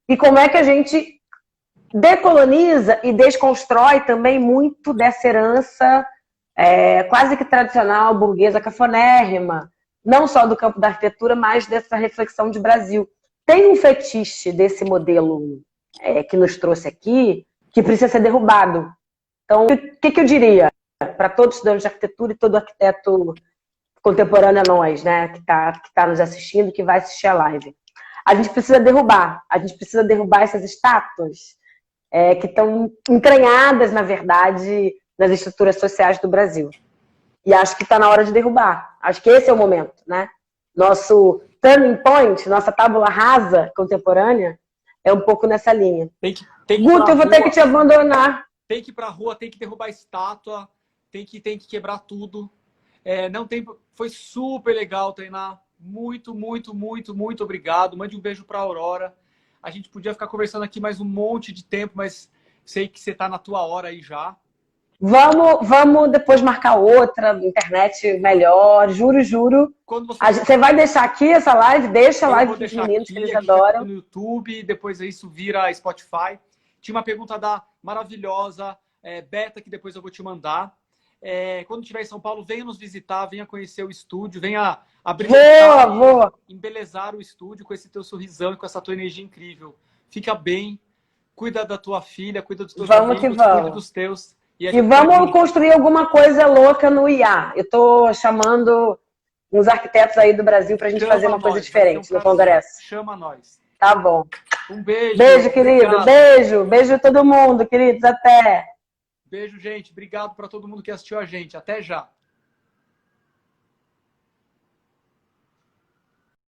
E como é que a gente decoloniza e desconstrói também muito dessa herança quase que tradicional, burguesa, cafonérrima, não só do campo da arquitetura, mas dessa reflexão de Brasil. Tem um fetiche desse modelo que nos trouxe aqui, que precisa ser derrubado. Então, o que eu diria para todos os estudantes de arquitetura e todo arquiteto contemporâneo a nós, né, que tá nos assistindo, que vai assistir a live? A gente precisa derrubar essas estátuas que estão entranhadas, na verdade, nas estruturas sociais do Brasil. E acho que está na hora de derrubar. Acho que esse é o momento, né? Nosso turning point, nossa tábula rasa contemporânea, é um pouco nessa linha. Guto, eu vou ter que te abandonar. Tem que ir pra rua, tem que derrubar a estátua, tem que quebrar tudo. Foi super legal, Tainá. Muito, muito, muito, muito obrigado. Mande um beijo pra Aurora. A gente podia ficar conversando aqui mais um monte de tempo, mas sei que você tá na tua hora aí já. Vamos depois marcar outra, internet melhor, juro. Você vai deixar aqui essa live? Deixa a live para os meninos, que eles adoram. No YouTube, depois isso vira Spotify. Tinha uma pergunta da maravilhosa Beta, que depois eu vou te mandar. Quando estiver em São Paulo, venha nos visitar, venha conhecer o estúdio, venha vou. Embelezar o estúdio com esse teu sorrisão e com essa tua energia incrível. Fica bem, cuida da tua filha, cuida dos teus amigos, cuida dos teus. E vamos construir alguma coisa louca no IA. Eu estou chamando uns arquitetos aí do Brasil para a gente fazer uma coisa diferente no congresso. Chama nós. Tá bom. Um beijo. Beijo, querido. Beijo a todo mundo, queridos. Até. Beijo, gente. Obrigado para todo mundo que assistiu a gente. Até já.